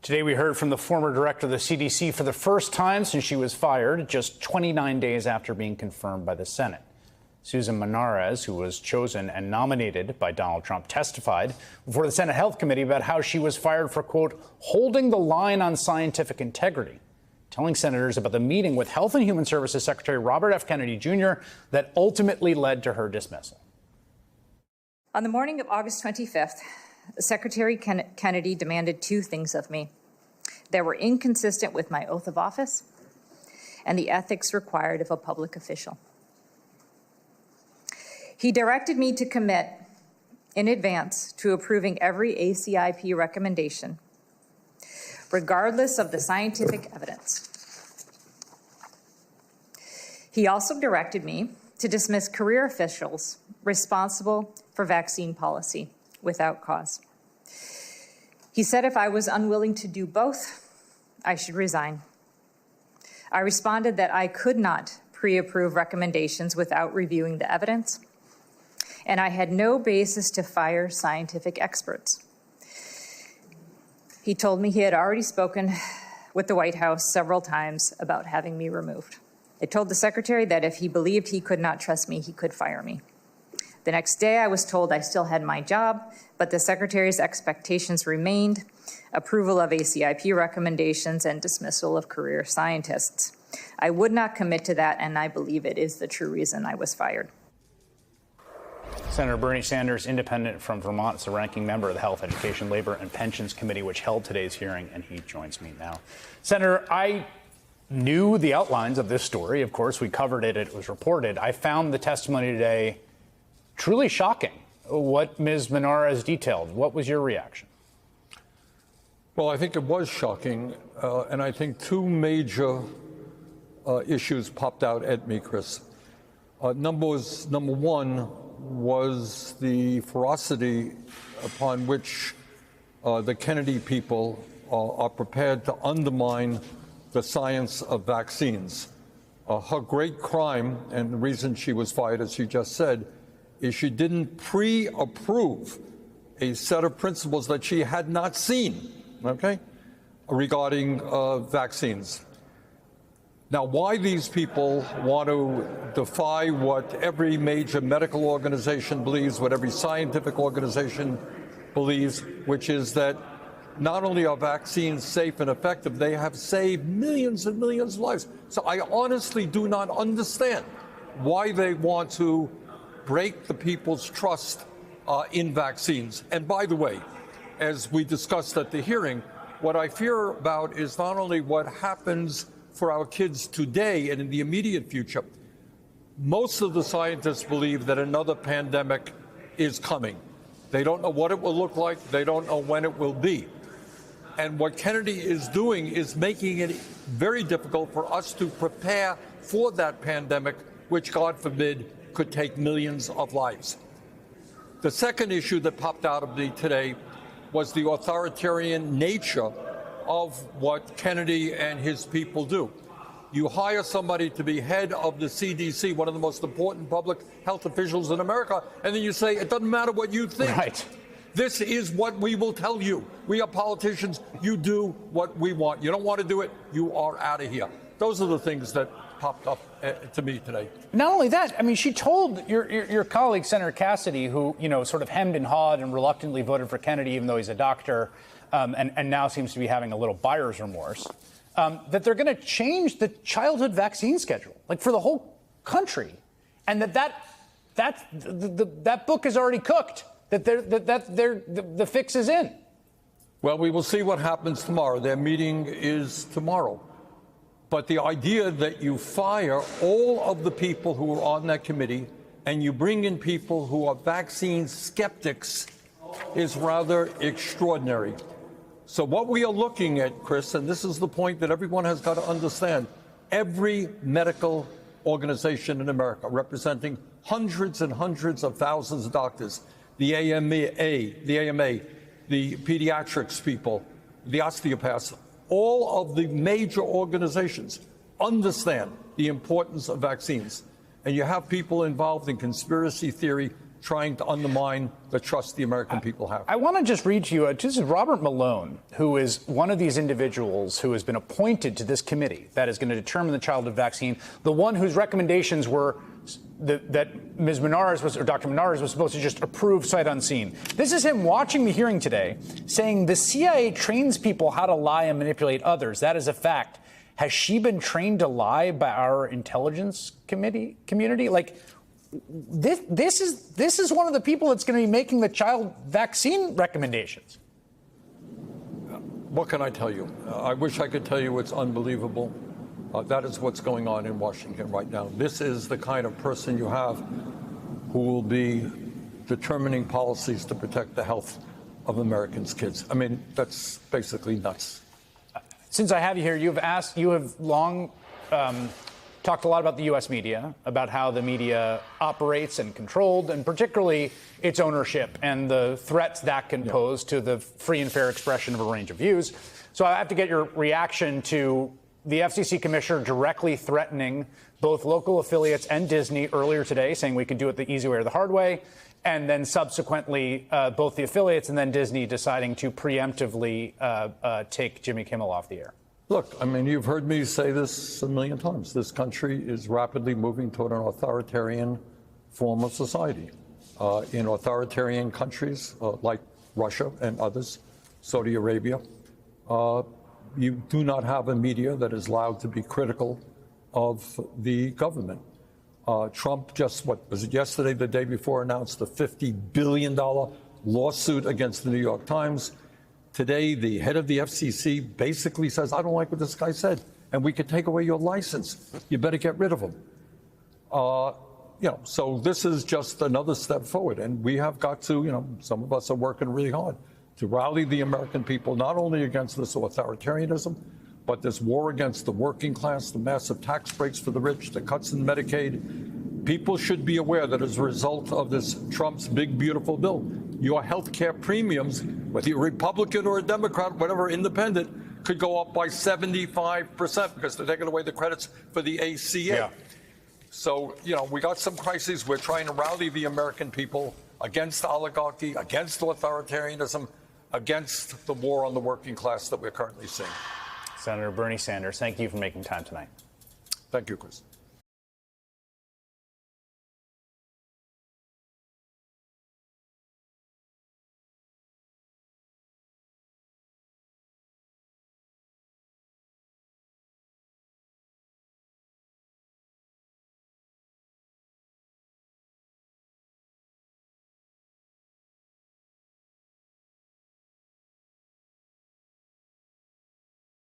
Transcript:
Today, we heard from the former director of the CDC for the first time since she was fired, just 29 days after being confirmed by the Senate. Susan Menarez, who was chosen and nominated by Donald Trump, testified before the Senate Health Committee about how she was fired for, quote, holding the line on scientific integrity, telling senators about the meeting with Health and Human Services Secretary Robert F. Kennedy Jr. that ultimately led to her dismissal. On the morning of August 25th, Secretary Kennedy demanded two things of me that were inconsistent with my oath of office and the ethics required of a public official. He directed me to commit in advance to approving every ACIP recommendation, regardless of the scientific evidence. He also directed me to dismiss career officials responsible for vaccine policy without cause. He said if I was unwilling to do both, I should resign. I responded that I could not pre-approve recommendations without reviewing the evidence, and I had no basis to fire scientific experts. He told me he had already spoken with the White House several times about having me removed. I told the secretary that if he believed he could not trust me, he could fire me. The next day, I was told I still had my job, but the secretary's expectations remained: approval of ACIP recommendations and dismissal of career scientists. I would not commit to that, and I believe it is the true reason I was fired. Senator Bernie Sanders, independent from Vermont, is the ranking member of the Health, Education, Labor, and Pensions Committee, which held today's hearing, and he joins me now. Senator, I knew the outlines of this story. Of course, we covered it. It was reported. I found the testimony today truly shocking, what Ms. Menarez detailed. What was your reaction? Well, I think it was shocking, and I think two major issues popped out at me, Chris. Number one was the ferocity upon which the Kennedy people are prepared to undermine the science of vaccines. Her great crime, and the reason she was fired, as she just said, is she didn't pre-approve a set of principles that she had not seen, okay, regarding vaccines. Now, why these people want to defy what every major medical organization believes, what every scientific organization believes, which is that not only are vaccines safe and effective, they have saved millions and millions of lives. So I honestly do not understand why they want to break the people's trust in vaccines. And by the way, as we discussed at the hearing, what I fear about is not only what happens for our kids today and in the immediate future. Most of the scientists believe that another pandemic is coming. They don't know what it will look like. They don't know when it will be. And what Kennedy is doing is making it very difficult for us to prepare for that pandemic, which, God forbid, could take millions of lives. The second issue that popped out of me today was the authoritarian nature of what Kennedy and his people do. You hire somebody to be head of the CDC, one of the most important public health officials in America, and then you say, it doesn't matter what you think. Right. This is what we will tell you. We are politicians. You do what we want. You don't want to do it, you are out of here. Those are the things that popped up to me today. Not only that, I mean, she told your colleague, Senator Cassidy, who, you know, sort of hemmed and hawed and reluctantly voted for Kennedy, even though he's a doctor, and now seems to be having a little buyer's remorse, that they're going to change the childhood vaccine schedule, like for the whole country, and that book is already cooked, that the fix is in. Well, we will see what happens tomorrow. Their meeting is tomorrow. But the idea that you fire all of the people who are on that committee and you bring in people who are vaccine skeptics is rather extraordinary. So what we are looking at, Chris, and this is the point that everyone has got to understand, every medical organization in America representing hundreds and hundreds of thousands of doctors, the AMA, the pediatrics people, the osteopaths, all of the major organizations understand the importance of vaccines. And you have people involved in conspiracy theory trying to undermine the trust the American people have. I want to just read to you, this is Robert Malone, who is one of these individuals who has been appointed to this committee that is going to determine the childhood vaccine, the one whose recommendations were that Ms. Menares or Dr. Menares was supposed to just approve sight unseen. This is him watching the hearing today, saying the CIA trains people how to lie and manipulate others. That is a fact. Has she been trained to lie by our intelligence community? Like, this is one of the people that's going to be making the child vaccine recommendations. What can I tell you? I wish I could tell you it's unbelievable. That is what's going on in Washington right now. This is the kind of person you have who will be determining policies to protect the health of Americans' kids. I mean, that's basically nuts. Since I have you here, you have long talked a lot about the U.S. media, about how the media operates and controlled, and particularly its ownership and the threats that can pose to the free and fair expression of a range of views. So I have to get your reaction to the FCC commissioner directly threatening both local affiliates and Disney earlier today, saying we can do it the easy way or the hard way, and then subsequently both the affiliates and then Disney deciding to preemptively take Jimmy Kimmel off the air. Look, I mean, you've heard me say this a million times. This country is rapidly moving toward an authoritarian form of society. In authoritarian countries like Russia and others, Saudi Arabia, you do not have a media that is allowed to be critical of the government. Trump just, what was it yesterday, the day before, announced a $50 billion lawsuit against the New York Times. Today, the head of the FCC basically says, I don't like what this guy said, and we could take away your license. You better get rid of him. So this is just another step forward, and we have got to, some of us are working really hard to rally the American people, not only against this authoritarianism, but this war against the working class, the massive tax breaks for the rich, the cuts in Medicaid. People should be aware that as a result of this Trump's big, beautiful bill, your health care premiums, whether you're a Republican or a Democrat, whatever, independent, could go up by 75% because they're taking away the credits for the ACA. Yeah. So, we got some crises. We're trying to rally the American people against oligarchy, against authoritarianism, against the war on the working class that we're currently seeing. Senator Bernie Sanders, thank you for making time tonight. Thank you, Chris.